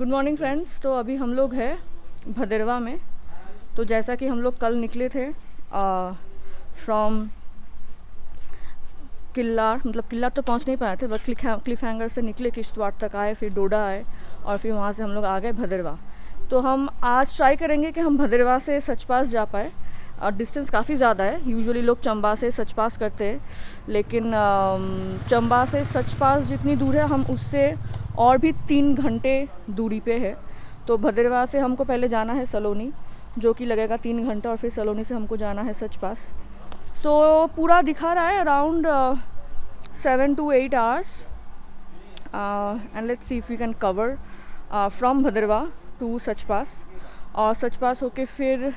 Good morning friends. तो अभी हम लोग हैं भदरवा में। तो जैसा कि हम लोग कल निकले थे फ्रॉम किल्लार, मतलब किल्लार तो पहुंच नहीं पाए थे, बस क्लिफ हैंगर से निकले, किश्तवाड़ तक आए, फिर डोडा आए और फिर वहां से हम लोग आ गए भदरवा। तो हम आज ट्राई करेंगे कि हम भदरवा से सचपास जा पाए। और डिस्टेंस काफ़ी ज़्यादा है। यूजुअली लोग चंबा से सचपास करते हैं, लेकिन चंबा से सचपास जितनी दूर है हम उससे और भी 3 घंटे दूरी पे है। तो भदरवा से हमको पहले जाना है सलोनी, जो कि लगेगा 3 घंटा, और फिर सलोनी से हमको जाना है सचपास। सो पूरा दिखा रहा है around 7 to 8 hours, and let's see if we can cover from Bhaderwah to Sach Pass. और सचपास होके फिर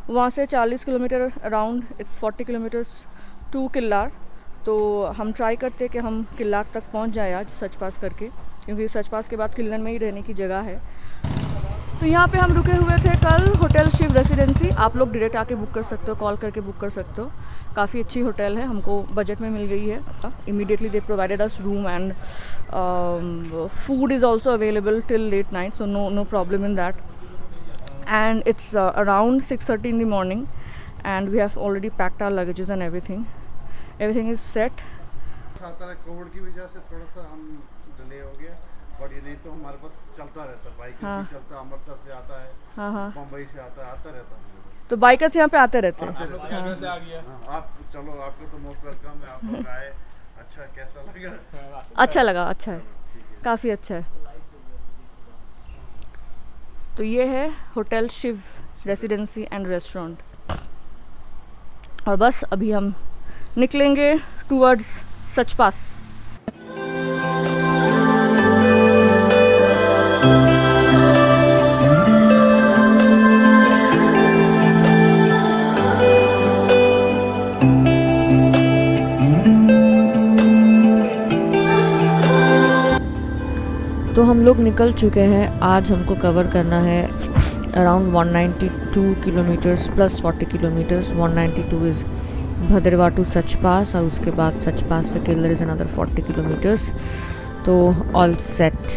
वहाँ से 40 kilometre around, it's 40 kilometres to Killar. तो हम ट्राई करते हैं कि हम किल्लार तक पहुँच जाए आज सचपास करके, क्योंकि सचपास के बाद किल्लन में ही रहने की जगह है। तो यहाँ पे हम रुके हुए थे कल होटल शिव रेसिडेंसी। आप लोग डायरेक्ट आके बुक कर सकते हो, कॉल करके बुक कर सकते हो। काफ़ी अच्छी होटल है, हमको बजट में मिल गई है। Immediately they provided us room and food is also available till late night, so no problem in that. And it's around 6:30 in the morning, and we have already packed our luggages and everything is set. Covid की वजह से थोड़ा सा हम delay हो गया, और ये नहीं तो हमारे पास चलता रहता, बाइक भी चलता, अमृतसर से आता है, मुंबई से आता रहता है। तो बाइकर्स यहाँ पे आते रहते हैं। आप चलो, आपको तो मोस्ट वेलकम है, आप लोग आए। अच्छा, कैसा लगा? अच्छा लगा, अच्छा है, काफ़ी अच्छा है। तो ये है hotel Shiv residency and restaurant, और बस अभी हम निकलेंगे टूवर्ड्स सचपास। तो हम लोग निकल चुके हैं। आज हमको कवर करना है around 192 kilometres plus 40 kilometres. 192 is Bhaderwah to Sach Pass, और उसके बाद सचपास से किल्लर इज़ अनदर 40 किलोमीटर्स। तो all set.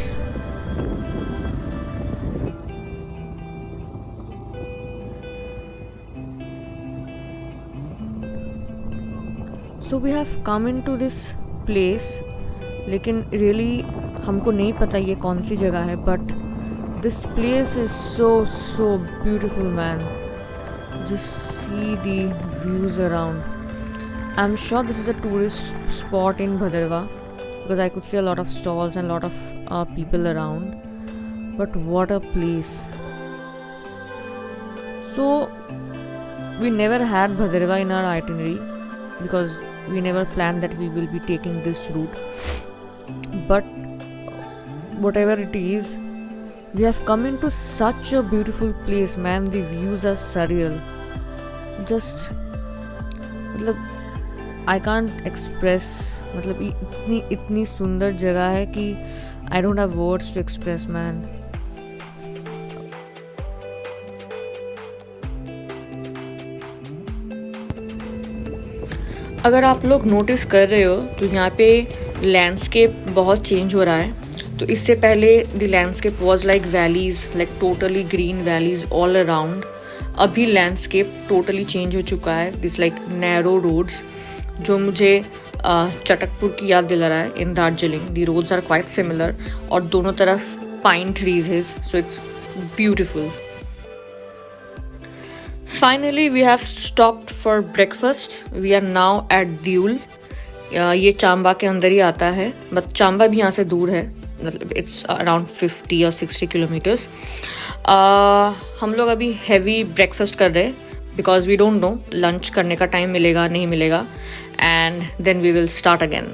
So we have come in to this place, लेकिन रियली हमको नहीं पता ये कौन सी जगह है, but this place is so beautiful man. Just see the views around. I am sure this is a tourist spot in Bhaderwah, because I could see a lot of stalls and lot of people around, but what a place. So we never had Bhaderwah in our itinerary because we never planned that we will be taking this route, but whatever it is, we have come into such a beautiful place man. The views are surreal, just मतलब I can't express, मतलब इतनी सुंदर जगह है कि I don't have words to express man. अगर आप लोग नोटिस कर रहे हो तो यहाँ पे लैंडस्केप बहुत चेंज हो रहा है। तो इससे पहले the landscape was like valleys, like totally green valleys all around. अभी लैंडस्केप टोटली चेंज हो चुका है, दिस लाइक नैरो रोड्स, जो मुझे चटकपुर की याद दिला रहा है in Darjeeling. The roads are quite similar, और दोनों तरफ पाइन ट्रीज है, so it's beautiful. Finally, we have stopped for breakfast. We are now at Diul. ये चांबा के अंदर ही आता है, बट चांबा भी यहाँ से दूर है, मतलब इट्स अराउंड 50 और 60 किलोमीटर्स। हम लोग अभी हैवी ब्रेकफास्ट कर रहे हैं, because we don't know lunch करने का टाइम मिलेगा नहीं मिलेगा, and then we will start again.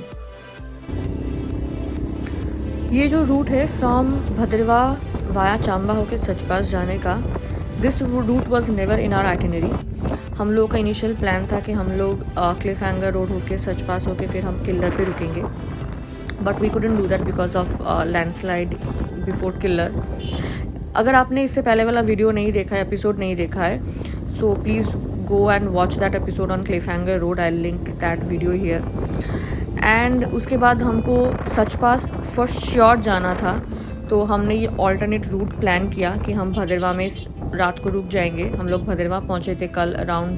ये जो रूट है फ्रॉम भदरवा वाया चांबा होके सचपास जाने का, this route was never in our itinerary. हम लोग का इनिशियल प्लान था कि हम लोग क्लिफ हैंगर रोड होके सचपास होके फिर हम किल्लर पे रुकेंगे, but we couldn't do that because of landslide before Killar. अगर आपने इससे पहले वाला वीडियो नहीं देखा है, एपिसोड नहीं देखा है, so please go and watch that episode on Cliff hanger road. I link that video here. And उसके बाद हमको सचपास फॉर श्योर जाना था, तो हमने ये ऑल्टरनेट रूट प्लान किया कि हम भदरवा में रात को रुक जाएंगे। हम लोग भदरवा पहुँचे थे कल अराउंड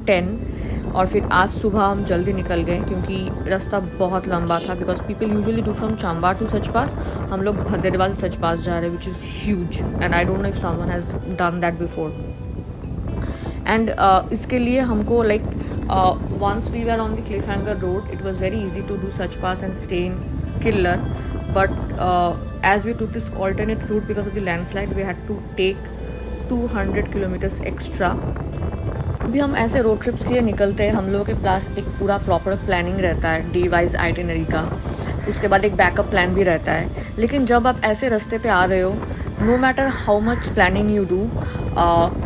10 और फिर आज सुबह हम जल्दी निकल गए क्योंकि रास्ता बहुत लंबा था। Because people usually do from Chamba to Sach Pass, हम लोग भदरवा से सचपास जा रहे हैं, which is huge and I don't know if someone has done that before. And इसके लिए हमको like once we were on the Cliffhanger road, it was very easy to do Sachpass and stay in Killer, but as we took this alternate route because of the landslide, we had to take 200 kilometers extra. अभी हम ऐसे road trips के लिए निकलते हैं, हम लोगों के पास एक पूरा प्रॉपर प्लानिंग रहता है, डे वाइज आइटिनरी का, उसके बाद एक बैकअप प्लान भी रहता है। लेकिन जब आप ऐसे रास्ते पे आ रहे हो, no matter how much planning you do,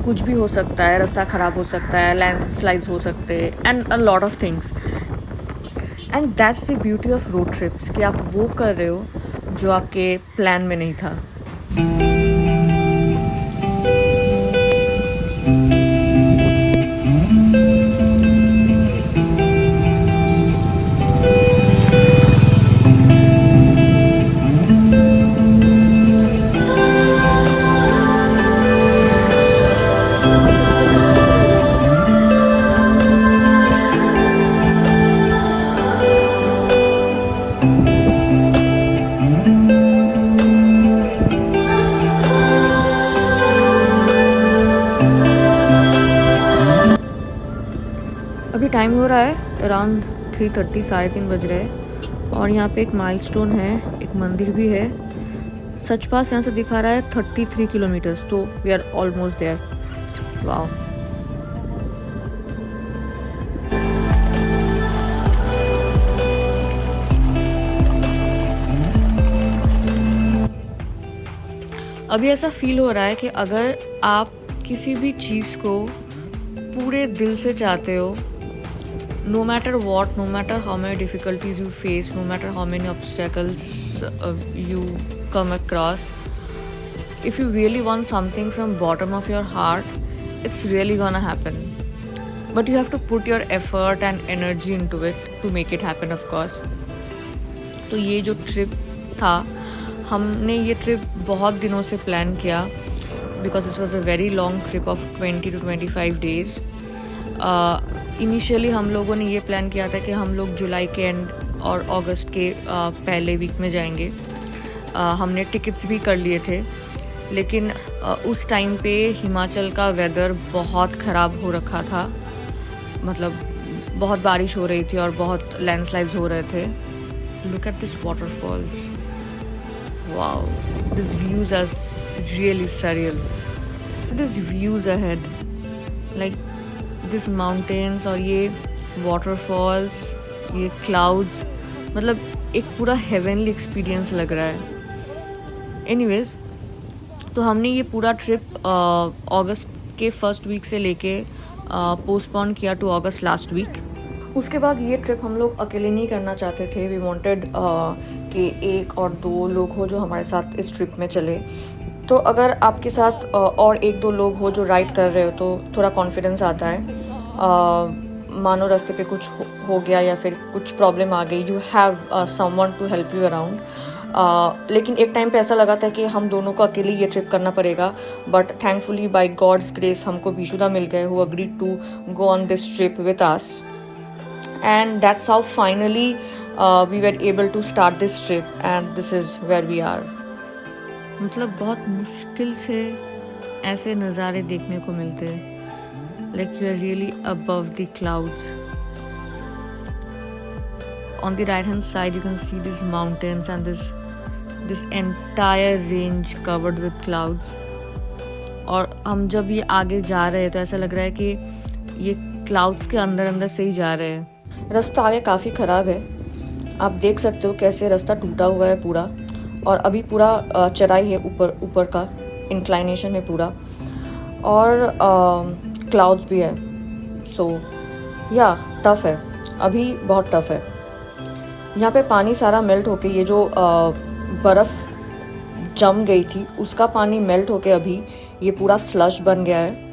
कुछ भी हो सकता है, रास्ता ख़राब हो सकता है, लैंडस्लाइड्स हो सकते हैं and a lot of things. And that's the beauty of road trips कि आप वो कर रहे हो जो आपके प्लान में नहीं था। अभी टाइम हो रहा है अराउंड 3:30, 3:30 बज रहे हैं और यहाँ पे एक माइलस्टोन है, एक मंदिर भी है। सचपास यहाँ से दिखा रहा है 33 किलोमीटर्स, तो we are almost there. Wow. अभी ऐसा फील हो रहा है कि अगर आप किसी भी चीज़ को पूरे दिल से चाहते हो, no matter what, no matter how many difficulties you face, no matter how many obstacles you come across, if you really want something from bottom of your heart, it's really gonna happen. But you have to put your effort and energy into it to make it happen, of course. तो ये जो trip था, हमने ये trip बहुत दिनों से plan किया because this was a very long trip of 20 to 25 days. Initially हम लोगों ने ये प्लान किया था कि हम लोग जुलाई के एंड और अगस्त के पहले वीक में जाएंगे। हमने टिकट्स भी कर लिए थे, लेकिन उस टाइम पे हिमाचल का वेदर बहुत ख़राब हो रखा था, मतलब बहुत बारिश हो रही थी और बहुत लैंडस्लाइड्स हो रहे थे। Look at this waterfalls, wow, this views are really surreal. This views ahead, like this mountains और ये वाटरफॉल्स, ये क्लाउड्स, मतलब एक पूरा हेवनली एक्सपीरियंस लग रहा है। एनीवेज, तो हमने ये पूरा ट्रिप अगस्त के फर्स्ट वीक से लेके पोस्टपोन किया टू अगस्त लास्ट वीक। उसके बाद ये ट्रिप हम लोग अकेले नहीं करना चाहते थे। वी वांटेड कि 1 और 2 लोग हो जो हमारे साथ इस ट्रिप में चले। तो अगर आपके साथ और 1-2 लोग हो जो राइड कर रहे हो तो थोड़ा कॉन्फिडेंस आता है। मानो रास्ते पे कुछ हो गया या फिर कुछ प्रॉब्लम आ गई, you have someone to help you around. लेकिन एक टाइम पे ऐसा लगा था कि हम दोनों को अकेले ये ट्रिप करना पड़ेगा, but thankfully by God's grace हमको बिशुदा मिल गए who agreed to go on this trip with us, and that's how finally we were able to start this trip and this is where we are. मतलब बहुत मुश्किल से ऐसे नज़ारे देखने को मिलते हैं, like you are really above the clouds. On the right hand side you can see this mountains and this entire range covered with clouds. और हम जब ये आगे जा रहे हैं तो ऐसा लग रहा है कि ये क्लाउड्स के अंदर अंदर से ही जा रहे हैं। रास्ता आगे काफ़ी ख़राब है, आप देख सकते हो कैसे रास्ता टूटा हुआ है पूरा, और अभी पूरा चढ़ाई है, ऊपर का इंक्लाइनेशन है पूरा, और क्लाउड्स भी है। सो या टफ़ है, अभी बहुत टफ़ है। यहाँ पे पानी सारा मेल्ट होके, ये जो बर्फ़ जम गई थी उसका पानी मेल्ट होके अभी ये पूरा स्लश बन गया है।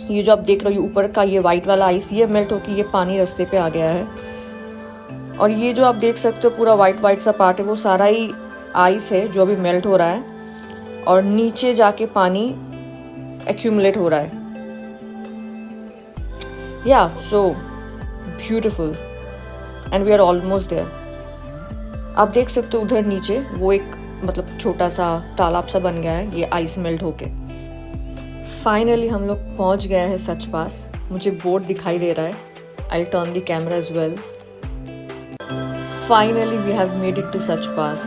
ये जो आप देख रहे हो ऊपर का ये वाइट वाला आइस, ये मेल्ट होके ये पानी रास्ते पे आ गया है। और ये जो आप देख सकते हो पूरा वाइट सा पार्ट है, वो सारा ही आइस है जो अभी मेल्ट हो रहा है और नीचे जाके पानी एक्यूमुलेट हो रहा है। Yeah so beautiful and we are almost there. आप देख सकते हो उधर नीचे वो एक मतलब छोटा सा तालाब सा बन गया है, ये आइस मेल्ट होके। फाइनली हम लोग पहुंच गए हैं सच पास। मुझे बोर्ड दिखाई दे रहा है। I turn the camera as well. Finally we have made it to Sach Pass.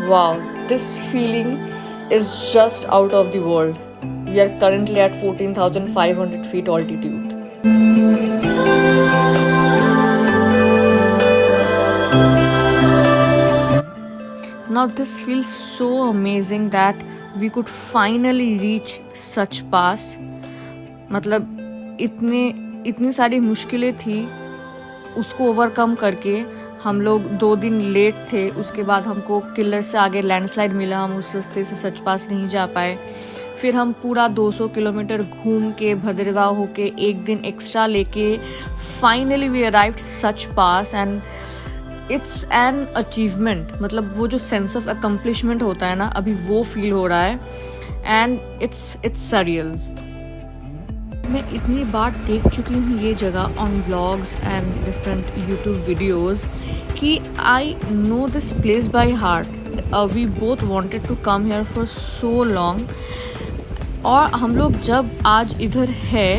Wow, this feeling is just out of the world. We are currently at 14,500 feet altitude. Now this feels so amazing that we could finally reach Sach Pass. मतलब इतनी सारी मुश्किलें थी, उसको overcome करके हम लोग 2 दिन लेट थे। उसके बाद हमको किलर से आगे लैंडस्लाइड मिला, हम उस रास्ते से सच पास नहीं जा पाए। फिर हम पूरा 200 किलोमीटर घूम के भद्रवाह होके 1 दिन एक्स्ट्रा लेके finally we arrived Sach Pass and it's an achievement. मतलब वो जो सेंस ऑफ अकम्पलिशमेंट होता है ना, अभी वो फील हो रहा है एंड इट्स सरियल। मैं इतनी बार देख चुकी हूँ ये जगह on vlogs and different YouTube videos कि I know this place by heart. We both wanted to come here for so long. और हम लोग जब आज इधर है,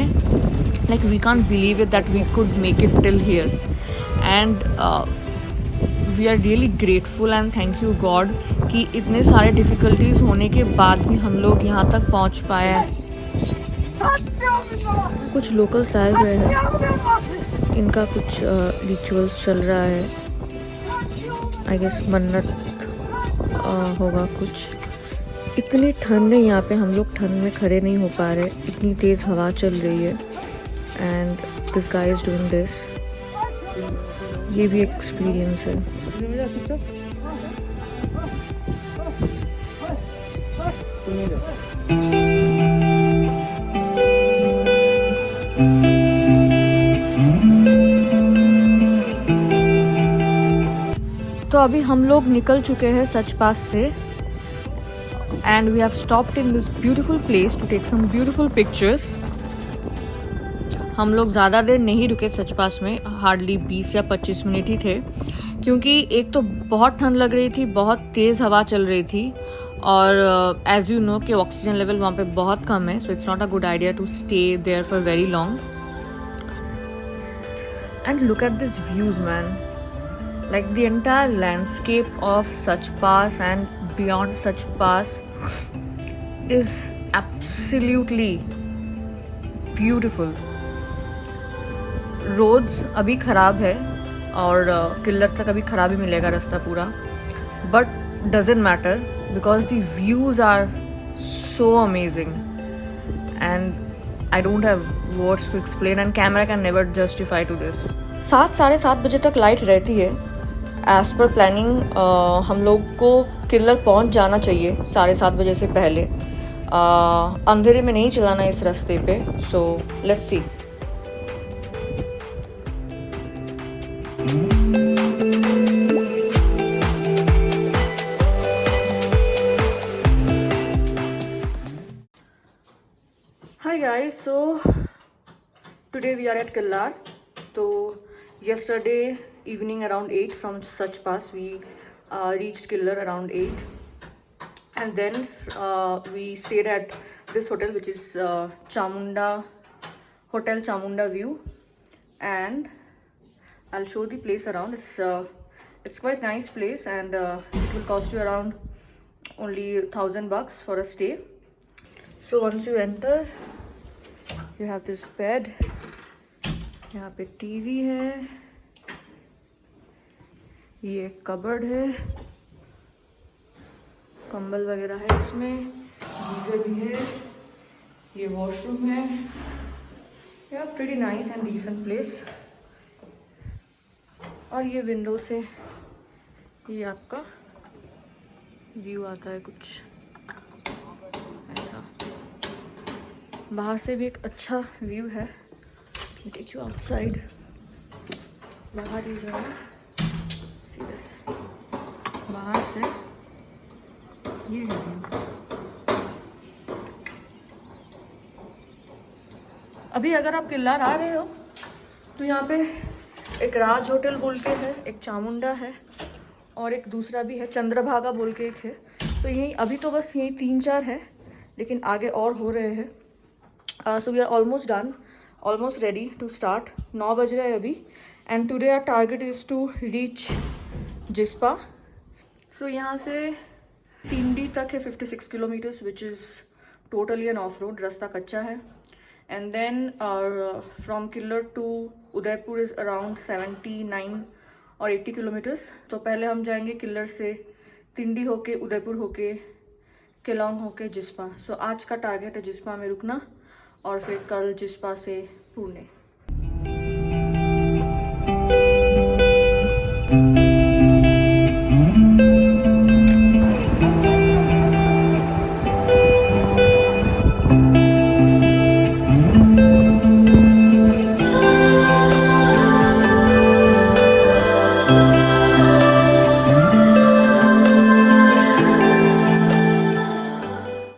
like we can't believe it that we could make it till here and we are really grateful and thank you God कि इतने सारे डिफ़िकल्टीज होने के बाद भी हम लोग यहाँ तक पहुँच पाए हैं। कुछ लोकल्स आए हुए हैं, इनका कुछ रिचुअल्स चल रहा है। आई गेस मन्नत होगा कुछ। इतनी ठंड है यहाँ पे, हम लोग ठंड में खड़े नहीं हो पा रहे, इतनी तेज़ हवा चल रही है and this guy is doing this. ये भी एक्सपीरियंस है। तो अभी हम लोग निकल चुके हैं सच पास से and we have stopped in this beautiful place to take some beautiful pictures. हम लोग ज़्यादा देर नहीं रुके सच पास में, हार्डली 20 या 25 मिनट ही थे, क्योंकि एक तो बहुत ठंड लग रही थी, बहुत तेज़ हवा चल रही थी और एज यू नो कि ऑक्सीजन लेवल वहाँ पे बहुत कम है, so it's not a good idea to stay there for very long. And look at this views man, like the entire landscape of Sach Pass and beyond Sach Pass is absolutely beautiful. Roads अभी ख़राब है और किल्लत तक अभी ख़राब ही मिलेगा रास्ता पूरा, but doesn't matter because the views are so amazing and I don't have words to explain and camera can never justify to this. 7-7:30 बजे तक लाइट रहती है एज़ पर प्लानिंग। हम लोग को किल्लर पहुंच जाना चाहिए 7:30 बजे से पहले। अंधेरे में नहीं चलाना इस रास्ते पे, so let's see. Hi guys, so today we are at Killar. So yesterday evening around 8 from Sach Pass we reached Killar around 8 and then we stayed at this hotel which is Chamunda Hotel Chamunda View, and I'll show the place around. It's quite nice place and it will cost you around only $1,000 for a stay. So once you enter you have this bed, यहाँ पे TV है, ये cupboard है, कंबल वगैरह है इसमें, geyser भी है, ये वॉशरूम है। Yeah pretty nice and decent place. और ये विंडो से ये आपका व्यू आता है कुछ ऐसा। बाहर से भी एक अच्छा व्यू है। Take you outside. बाहर ही जो है सी दिस, बाहर से ये है view। अभी अगर आप किल्लार आ रहे हो तो यहाँ पे एक राज होटल बोल के है, एक चामुंडा है और एक दूसरा भी है, चंद्रभागा बोल के एक है। सो यही अभी तो बस यही 3-4 है, लेकिन आगे और हो रहे हैं। So we are almost done, almost ready to start. 9 बज रहे हैं अभी and today our target is to reach Jispa. So यहाँ से तिंडी तक है 56 kilometres, which is totally an off road, रास्ता कच्चा है। And then from Killar to Udaipur is around 79 और 80 किलोमीटर्स। तो पहले हम जाएंगे किल्लर से तिंडी होके, उदयपुर होके, केलोंग होके जिस्पा। सो आज का टारगेट है जिस्पा में रुकना और फिर कल जिस्पा से पुणे।